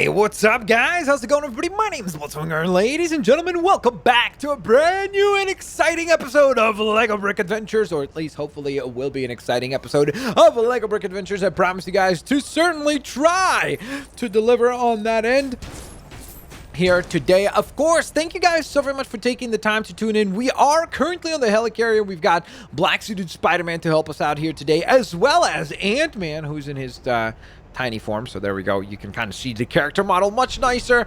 Hey, what's up, guys? How's it going, everybody? My name is Blitzwinger, ladies and gentlemen. Welcome back to a brand new and exciting episode of LEGO Brick Adventures, or at least hopefully it will be an exciting episode of LEGO Brick Adventures. I promise you guys to certainly try to deliver on that end here today. Of course, thank you guys so very much for taking the time to tune in. We are currently on the Helicarrier. We've got black suited Spider-Man to help us out here today, as well as Ant-Man, who's in his tiny form. So there we go. You can kind of see the character model much nicer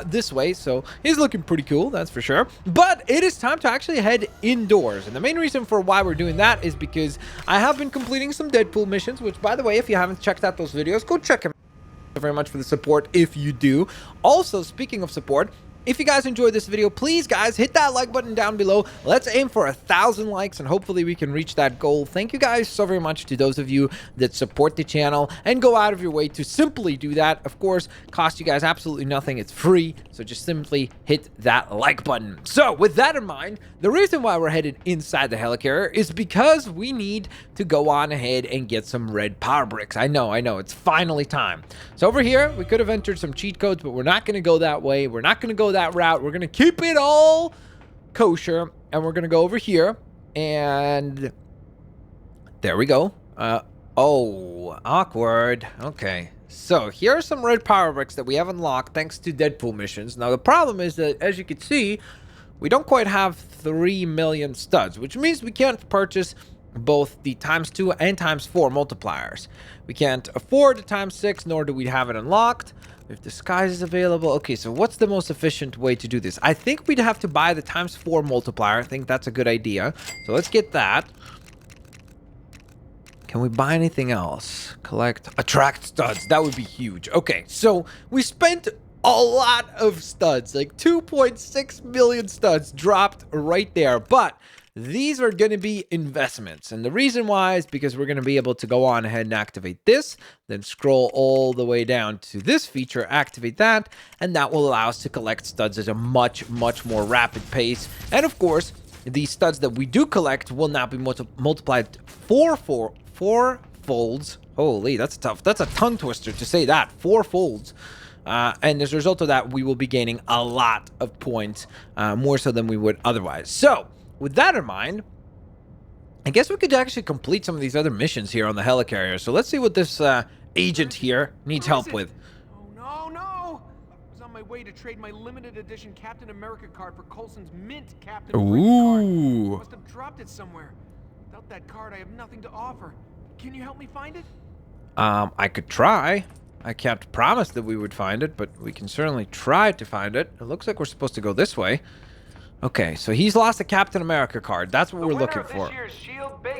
this way. So he's looking pretty cool, that's for sure. But it is time to actually head indoors. And the main reason for why we're doing that is because I have been completing some Deadpool missions, which, by the way, if you haven't checked out those videos, go check them out. Thank you very much for the support if you do. Also, speaking of support, if you guys enjoyed this video, please, guys, hit that like button down below. Let's aim for 1,000 likes, and hopefully we can reach that goal. Thank you guys so very much to those of you that support the channel and go out of your way to simply do that. Of course, cost you guys absolutely nothing. It's free, so just simply hit that like button. So, with that in mind, the reason why we're headed inside the Helicarrier is because we need to go on ahead and get some red power bricks. I know, it's finally time. So over here, we could have entered some cheat codes, but we're not going to go that way. We're not going to go that route. We're going to keep it all kosher, and we're going to go over here, and there we go. Oh, awkward. Okay. So here are some red power bricks that we have unlocked thanks to Deadpool missions. Now, the problem is that, as you can see, we don't quite have 3 million studs, which means we can't purchase both the ×2 and ×4 multipliers. We can't afford the ×6, nor do we have it unlocked. If disguise is available. Okay, so what's the most efficient way to do this? I think we'd have to buy the ×4 multiplier. I think that's a good idea. So let's get that. Can we buy anything else? Collect, attract studs. That would be huge. Okay, so we spent a lot of studs, like 2.6 million studs dropped right there. But these are going to be investments. And the reason why is because we're going to be able to go on ahead and activate this, then scroll all the way down to this feature, activate that, and that will allow us to collect studs at a much more rapid pace. And of course, the studs that we do collect will now be multiplied four folds. Holy, that's tough. That's a tongue twister to say that. 4 folds. And as a result of that, we will be gaining a lot of points, more so than we would otherwise. So, with that in mind, I guess we could actually complete some of these other missions here on the Helicarrier. So let's see what this agent here needs help with. Oh, no! I was on my way to trade my limited edition Captain America card for Coulson's mint Captain Britain card. Must have dropped it somewhere. Without that card, I have nothing to offer. Can you help me find it? I could try. I can't promise that we would find it, but we can certainly try to find it. It looks like we're supposed to go this way. Okay, so he's lost a Captain America card. That's what we're looking for.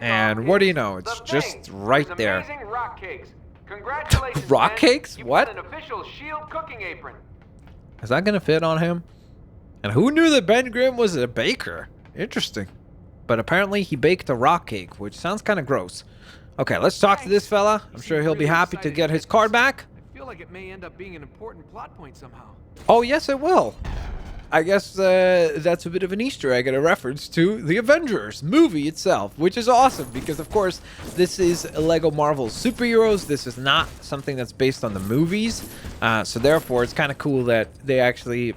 And what do you know? It's just right there. Rock cakes. Congratulations, rock cakes? What? An official Shield cooking apron. Is that going to fit on him? And who knew that Ben Grimm was a baker? Interesting. But apparently he baked a rock cake, which sounds kind of gross. Okay, let's talk to this fella. I'm sure he'll be happy to get his card back. I feel like it may end up being an important plot point somehow. Oh, yes, it will. I guess that's a bit of an Easter egg and a reference to the Avengers movie itself, which is awesome because, of course, this is LEGO Marvel's superheroes. This is not something that's based on the movies. So, therefore, it's kind of cool that they actually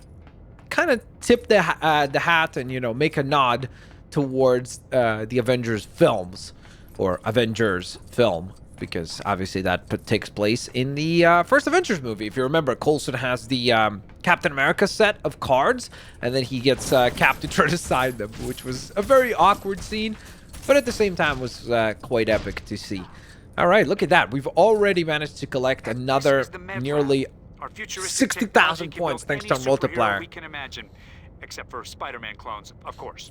kind of tip the hat and, you know, make a nod towards the Avengers films, or Avengers film, because obviously that takes place in the first Avengers movie. If you remember, Coulson has the Captain America set of cards, and then he gets Cap to try to sign them, which was a very awkward scene, but at the same time was quite epic to see. All right, look at that. We've already managed to collect another nearly 60,000 points thanks to our multiplier. We can imagine, except for Spider-Man clones, of course.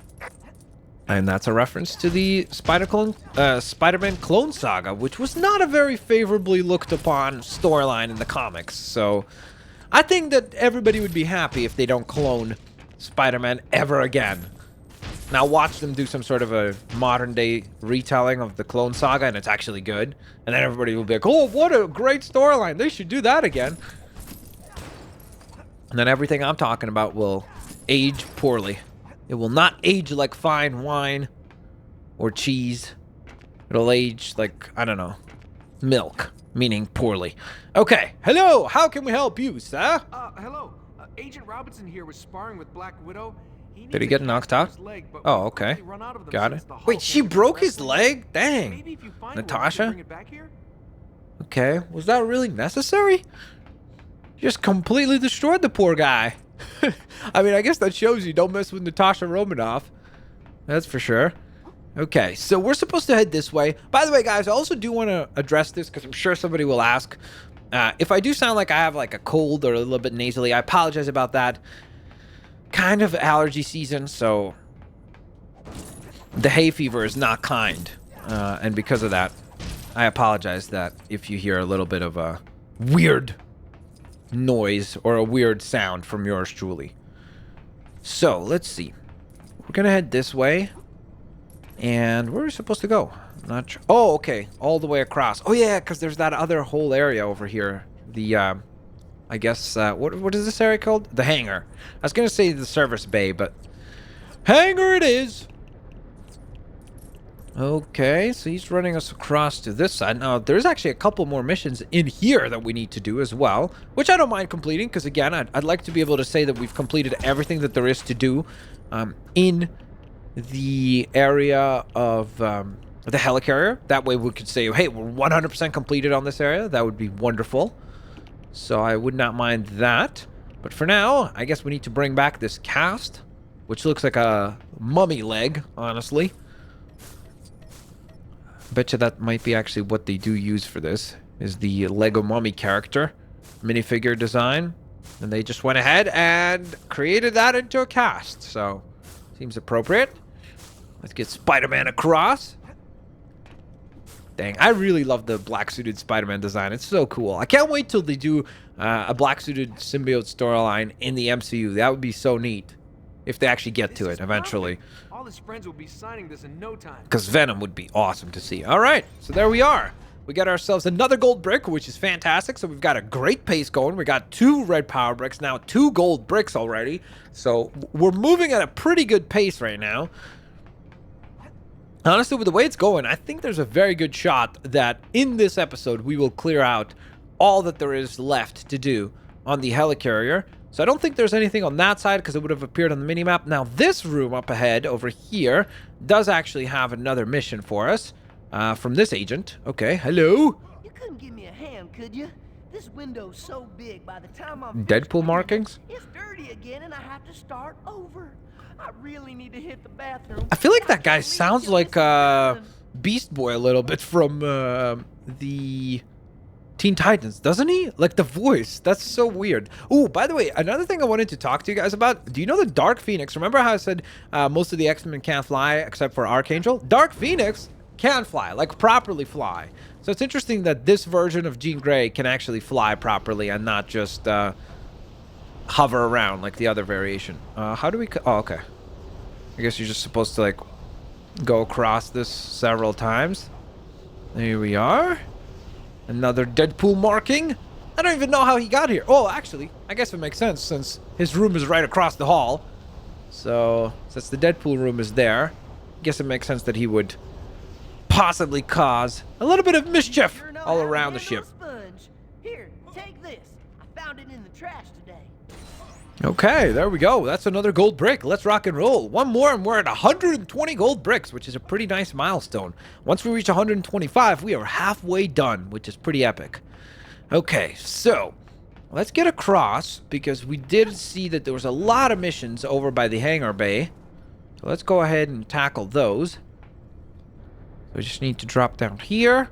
And that's a reference to the Spider-Man Clone Saga, which was not a very favorably looked upon storyline in the comics. So I think that everybody would be happy if they don't clone Spider-Man ever again. Now watch them do some sort of a modern-day retelling of the Clone Saga, and it's actually good. And then everybody will be like, oh, what a great storyline. They should do that again. And then everything I'm talking about will age poorly. It will not age like fine wine or cheese. It'll age like, I don't know, milk. Meaning poorly. Okay. Hello. How can we help you, sir? Hello. Agent Robinson here was sparring with Black Widow. Did he get knocked out? Oh, okay. Got it. Wait, she broke his leg? Dang. Natasha? Okay. Was that really necessary? Just completely destroyed the poor guy. I mean, I guess that shows you don't mess with Natasha Romanoff. That's for sure. Okay, so we're supposed to head this way. By the way, guys, I also do want to address this because I'm sure somebody will ask. If I do sound like I have like a cold or a little bit nasally, I apologize about that. Kind of allergy season, so the hay fever is not kind. And because of that, I apologize that if you hear a little bit of a weird noise or a weird sound from yours truly. So, let's see. We're going to head this way. And where are we supposed to go? Not sure. Oh, okay. All the way across. Oh, yeah, because there's that other whole area over here. The, I guess, what is this area called? The hangar. I was going to say the service bay, but hangar it is. Okay, so he's running us across to this side. Now, there's actually a couple more missions in here that we need to do as well, which I don't mind completing, because, again, I'd like to be able to say that we've completed everything that there is to do in the area of the Helicarrier. That way we could say, hey, we're 100% completed on this area. That would be wonderful. So I would not mind that. But for now, I guess we need to bring back this cast, which looks like a mummy leg, honestly. Bet you that might be actually what they do use for this, is the Lego mummy character minifigure design. And they just went ahead and created that into a cast. So, seems appropriate. Let's get Spider-Man across. Dang, I really love the black-suited Spider-Man design. It's so cool. I can't wait till they do a black-suited symbiote storyline in the MCU. That would be so neat if they actually get to it eventually. All his friends will be signing this in no time. Because Venom would be awesome to see. All right, so there we are. We got ourselves another gold brick, which is fantastic. So we've got a great pace going. We got 2 red power bricks, now 2 gold bricks already. So we're moving at a pretty good pace right now. Honestly, with the way it's going, I think there's a very good shot that in this episode, we will clear out all that there is left to do on the Helicarrier. So I don't think there's anything on that side because it would have appeared on the minimap. Now, this room up ahead over here does actually have another mission for us from this agent. Okay, hello. You couldn't give me a hand, could you? This window's so big by the time I'm Deadpool markings? It's dirty again and I have to start over. I really need to hit the bathroom. I feel like that guy sounds like Beast Boy a little bit from the Teen Titans, doesn't he? Like the voice. That's so weird. Ooh, by the way, another thing I wanted to talk to you guys about. Do you know the Dark Phoenix? Remember how I said most of the X-Men can't fly except for Archangel? Dark Phoenix can fly, like properly fly. So it's interesting that this version of Jean Grey can actually fly properly and not just hover around like the other variation. How do we... Oh, okay. I guess you're just supposed to, like, go across this several times. There we are. Another Deadpool marking. I don't even know how he got here. Oh, actually, I guess it makes sense since his room is right across the hall. So, since the Deadpool room is there, I guess it makes sense that he would possibly cause a little bit of mischief all around the ship. Here, take this. I found it in the trash today. Okay, there we go. That's another gold brick. Let's rock and roll. One more and we're at 120 gold bricks, which is a pretty nice milestone. Once we reach 125, we are halfway done, which is pretty epic. Okay, so let's get across because we did see that there was a lot of missions over by the hangar bay. So let's go ahead and tackle those. So we just need to drop down here.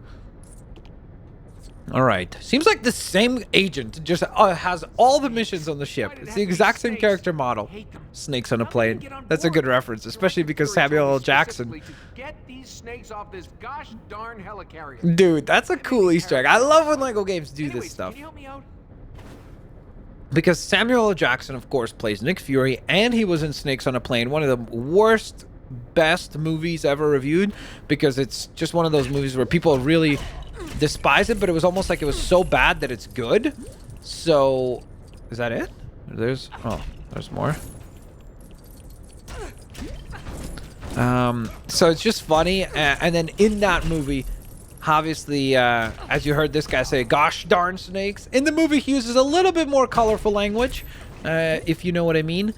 All right. Seems like the same agent just has all the missions on the ship. It's the exact same character model. Snakes on a plane. That's a good reference, especially because Samuel L. Jackson. Get these snakes off this gosh darn Helicarrier. Dude, that's a cool Easter egg. I love when Lego games do this stuff. Can you help me out? Because Samuel L. Jackson, of course, plays Nick Fury, and he was in Snakes on a Plane, one of the worst, best movies ever reviewed, because it's just one of those movies where people really despise it, but it was almost like it was so bad that it's good. So, is that it? There's more. So it's just funny, and then in that movie, Obviously, as you heard this guy say, gosh darn snakes. In the movie, he uses a little bit more colorful language, if you know what I mean.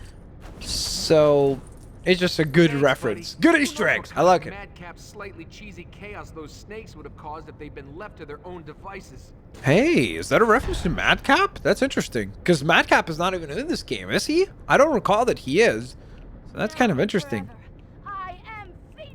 So, it's just a good reference. Good Easter eggs. I like it. Madcap, slightly cheesy chaos those snakes would have caused if they'd been left to their own devices. Hey, is that a reference to Madcap? That's interesting. Because Madcap is not even in this game, is he? I don't recall that he is. So that's kind of interesting.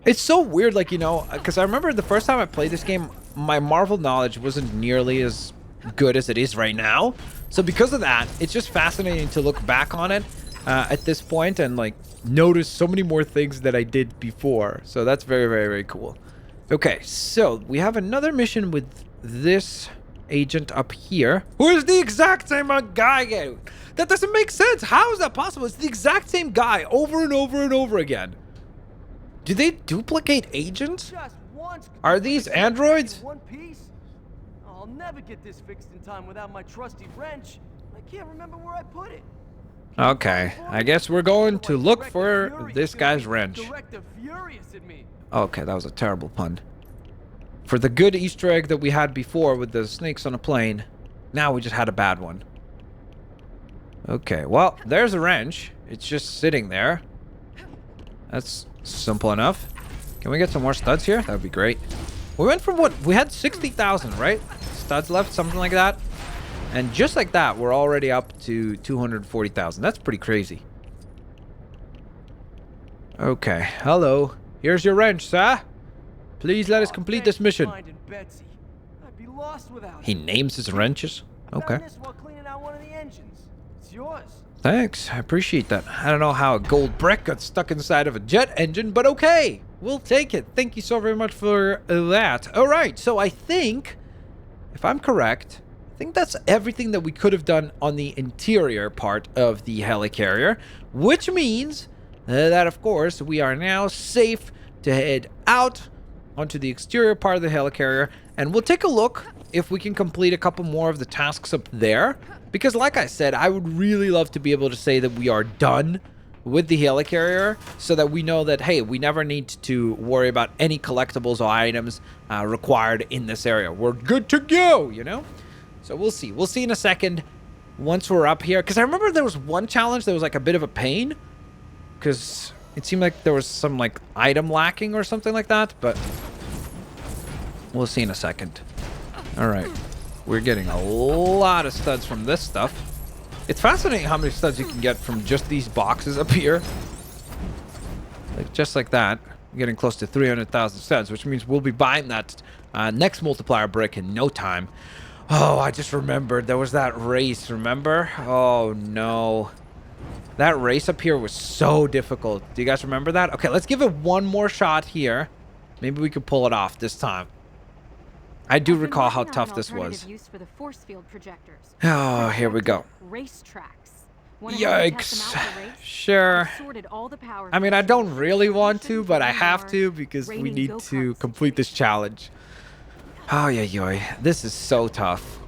It's so weird, like, you know, because I remember the first time I played this game, my Marvel knowledge wasn't nearly as good as it is right now. So because of that, it's just fascinating to look back on it at this point and, like, notice so many more things that I did before. So that's very, very, very cool. Okay, so we have another mission with this agent up here, who is the exact same guy again. That doesn't make sense. How is that possible? It's the exact same guy over and over and over again. Do they duplicate agents? Just once. Are these androids? One piece? I'll never get this fixed in time without my trusty wrench. I can't remember where I put it. Okay, I guess we're going to look for this guy's wrench. Director furious at me. Okay, that was a terrible pun. For the good Easter egg that we had before with the snakes on a plane, now we just had a bad one. Okay, well, there's a wrench. It's just sitting there. That's simple enough. Can we get some more studs here? That would be great. We went from what? We had 60,000, right? Studs left, something like that. And just like that, we're already up to 240,000. That's pretty crazy. Okay, hello. Here's your wrench, sir. Please let us complete this mission. Betsy. I'd be lost without He names his wrenches. Okay. This while cleaning out one of the engines. It's yours. Thanks, I appreciate that. I don't know how a gold brick got stuck inside of a jet engine, but okay. We'll take it. Thank you so very much for that. All right, so I think, if I'm correct, I think that's everything that we could have done on the interior part of the helicarrier, which means that, of course, we are now safe to head out onto the exterior part of the helicarrier, and we'll take a look if we can complete a couple more of the tasks up there, because like I said, I would really love to be able to say that we are done with the helicarrier, so that we know that, hey, we never need to worry about any collectibles or items required in this area. We're good to go, you know? So we'll see. We'll see in a second once we're up here, because I remember there was one challenge that was like a bit of a pain, because it seemed like there was some like item lacking or something like that, but we'll see in a second. All right, we're getting a lot of studs from this stuff. It's fascinating how many studs you can get from just these boxes up here. Like just like that, getting close to 300,000 studs, which means we'll be buying that next multiplier brick in no time. Oh, I just remembered there was that race, remember? Oh no. That race up here was so difficult. Do you guys remember that? Okay, let's give it one more shot here. Maybe we could pull it off this time. I do recall how tough this was. Use for the force field projectors. Oh, here we go. Race tracks. Yikes. Sure. I mean, I don't really want to, but I have to because we need to complete this challenge. Oh, yeah. This is so tough.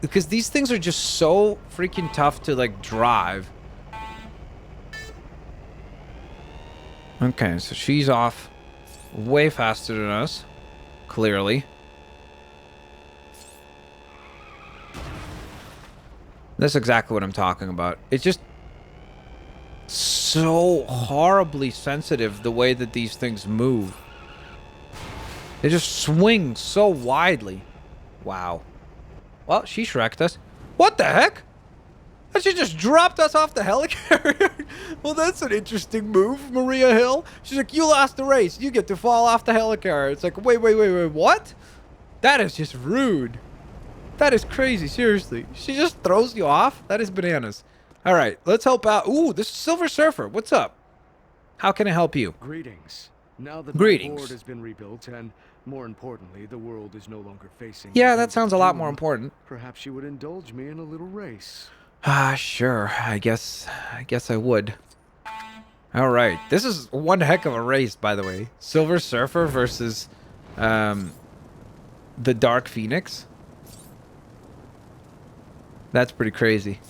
Because these things are just so freaking tough to, like, drive. Okay, so she's off way faster than us. Clearly. That's exactly what I'm talking about. It's just so horribly sensitive the way that these things move. They just swing so widely. Wow. Well, she shreked us. What the heck? She just dropped us off the helicarrier. Well, that's an interesting move, Maria Hill. She's like, you lost the race. You get to fall off the helicarrier. It's like, wait, what? That is just rude. That is crazy, seriously. She just throws you off? That is bananas. All right, let's help out. Ooh, this is Silver Surfer. What's up? How can I help you? Greetings. Now that Greetings. the board has been rebuilt and, more importantly, the world is no longer facing... Yeah, that sounds a lot more important. Perhaps you would indulge me in a little race. Sure. I guess I would. All right. This is one heck of a race, by the way. Silver Surfer versus the Dark Phoenix. That's pretty crazy.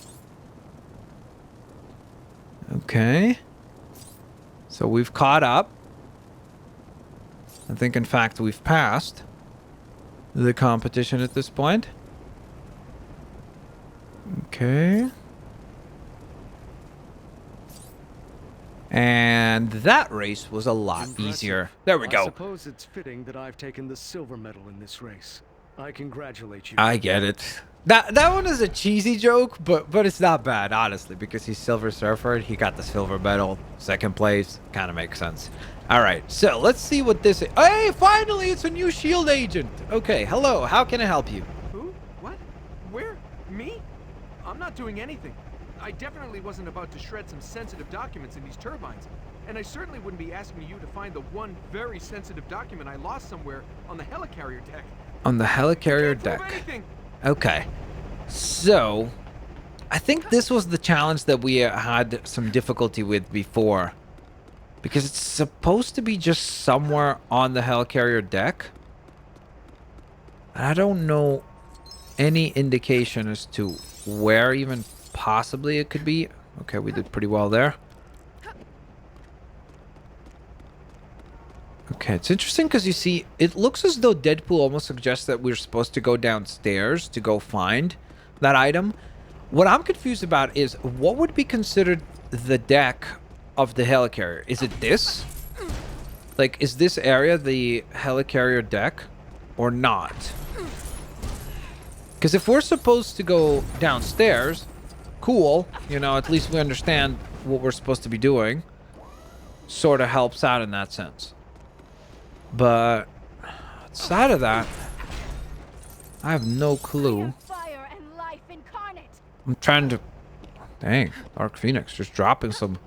Okay. So we've caught up. I think, in fact, we've passed. the competition at this point. Okay. And that race was a lot easier. There we I go. suppose it's fitting that I've taken the silver medal in this race. I congratulate you. I get it. That one is a cheesy joke, but it's not bad, honestly, because he's Silver Surfer. He got the silver medal, second place. Kind of makes sense. All right, so let's see what this is. Hey, finally, it's a new SHIELD agent. Okay, hello. How can I help you? Who? What? Where? Me? I'm not doing anything. I definitely wasn't about to shred some sensitive documents in these turbines. And I certainly wouldn't be asking you to find the one very sensitive document I lost somewhere on the helicarrier deck. On the helicarrier Can't prove deck. anything. Okay. So, I think this was the challenge that we had some difficulty with before. Because it's supposed to be just somewhere on the helicarrier deck. I don't know any indication as to where even possibly it could be. Okay, we did pretty well there. Okay, it's interesting because you see, it looks as though Deadpool almost suggests that we're supposed to go downstairs to go find that item. What I'm confused about is what would be considered the deck of the helicarrier? Is it this? Like, is this area the helicarrier deck or not? Because if we're supposed to go downstairs, cool. You know, at least we understand what we're supposed to be doing. Sort of helps out in that sense. But outside of that, I have no clue. Fire and life incarnate. I'm trying to... Dang, Dark Phoenix just dropping some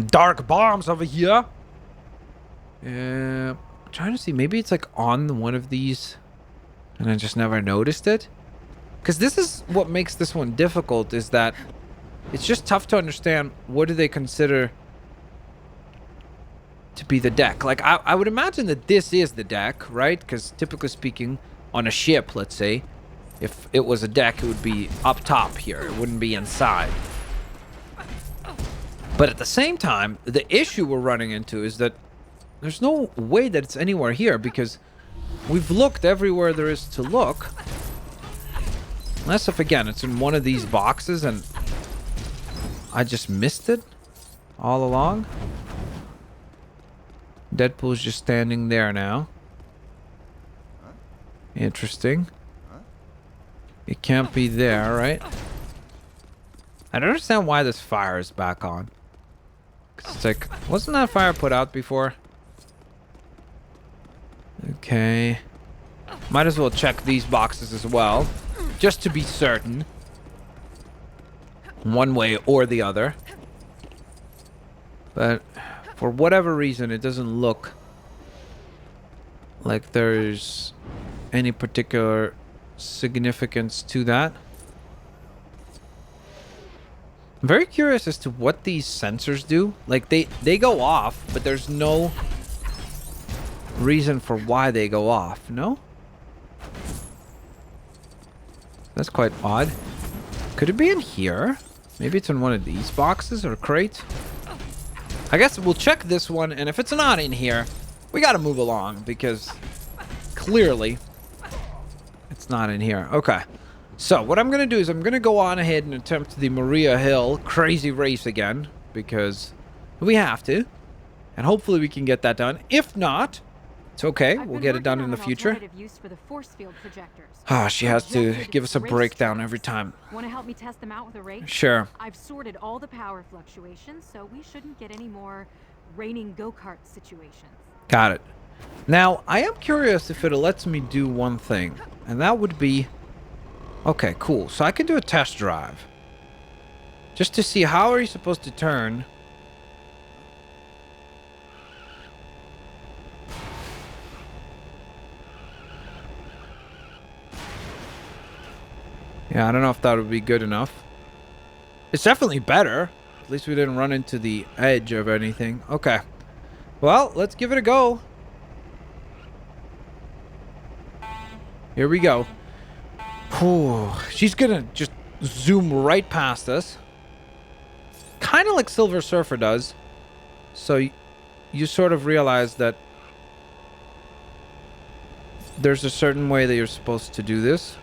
dark bombs over here. I'm trying to see, maybe it's like on one of these and I just never noticed it. Because this is what makes this one difficult, is that it's just tough to understand what do they consider to be the deck. Like, I would imagine that this is the deck, right? Because typically speaking, on a ship, let's say, if it was a deck, it would be up top here. It wouldn't be inside. But at the same time, the issue we're running into is that there's no way that it's anywhere here, because we've looked everywhere there is to look. Unless if, again, it's in one of these boxes and I just missed it all along. Deadpool's just standing there now. Interesting. It can't be there, right? I don't understand why this fire is back on. 'Cause it's like, wasn't that fire put out before? Okay. Might as well check these boxes as well, just to be certain. One way or the other. But for whatever reason, it doesn't look like there's any particular significance to that. I'm very curious as to what these sensors do. Like, they go off, but there's no reason for why they go off, no? That's quite odd. Could it be in here? Maybe it's in one of these boxes or crates? I guess we'll check this one, and if it's not in here, we gotta move along, because clearly it's not in here. Okay. So what I'm gonna do is I'm gonna go on ahead and attempt the Maria Hill crazy race again, because we have to. And hopefully we can get that done. If not, it's okay. We'll get it done in the future. Use for the force field projectors. Ah, she has to give us a breakdown every time. Want to help me test them out with a ray? Sure. I've sorted all the power fluctuations, so we shouldn't get any more raining go-kart situations. Got it. Now, I am curious if it lets me do one thing, and that would be... Okay, cool. So I can do a test drive. Just to see how are you supposed to turn... Yeah, I don't know if that would be good enough. It's definitely better. At least we didn't run into the edge of anything. Okay. Well, let's give it a go. Here we go. Whew. She's gonna just zoom right past us. Kind of like Silver Surfer does. So you sort of realize that There's a certain way that you're supposed to do this.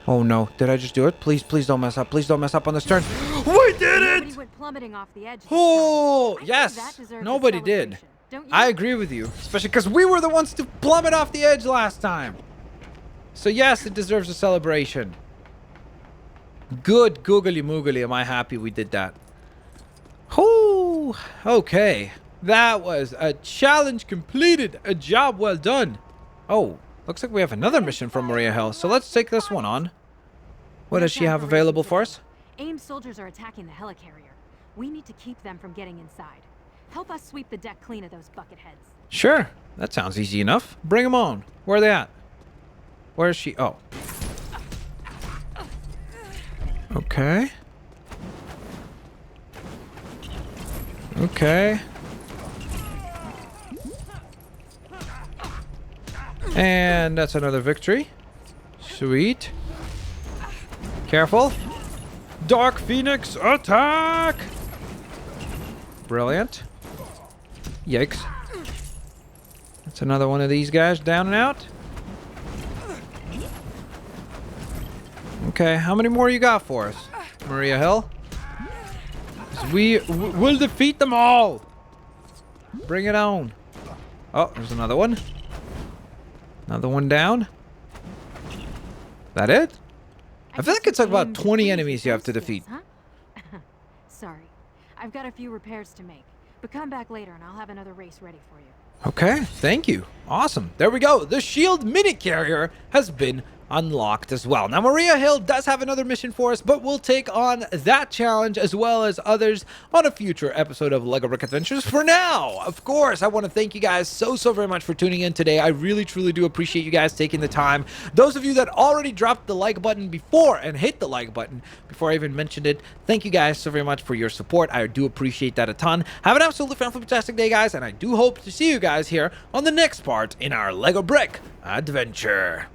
Oh no, did I just do it? Please, please don't mess up. Please don't mess up on this turn. We did Nobody it! went plummeting off the edge this Oh, time. I think yes. that deserves a Nobody did. celebration, don't you? I agree with you. Especially because we were the ones to plummet off the edge last time. So yes, it deserves a celebration. Good googly moogly. Am I happy we did that? Whoo. Okay. That was a challenge completed. A job well done. Oh, looks like we have another mission from Maria Hill. So let's take this one on. What does she have available for us? AIM soldiers are attacking the Helicarrier. We need to keep them from getting inside. Help us sweep the deck clean of those bucket heads. Sure. That sounds easy enough. Bring them on. Where are they at? Where is she? Oh. Okay. Okay. And that's another victory. Sweet. Careful. Dark Phoenix attack! Brilliant. Yikes. That's another one of these guys down and out. Okay, how many more you got for us, Maria Hill? 'Cause we'll defeat them all. Bring it on. Oh, there's another one. Another one down. That it? I feel like it's like about 20 enemies you have to defeat. Huh? Sorry. I've got a few repairs to make. But come back later and I'll have another race ready for you. Okay, thank you. Awesome. There we go. The Shield mini carrier has been unlocked as well. Now, Maria Hill does have another mission for us, but we'll take on that challenge as well as others on a future episode of LEGO Brick Adventures. For now, of course, I want to thank you guys so very much for tuning in today. I really, truly do appreciate you guys taking the time. Those of you that already dropped the like button before and hit the like button before I even mentioned it, thank you guys so very much for your support. I do appreciate that a ton. Have an absolutely fantastic day, guys, and I do hope to see you guys here on the next part in our LEGO Brick Adventure.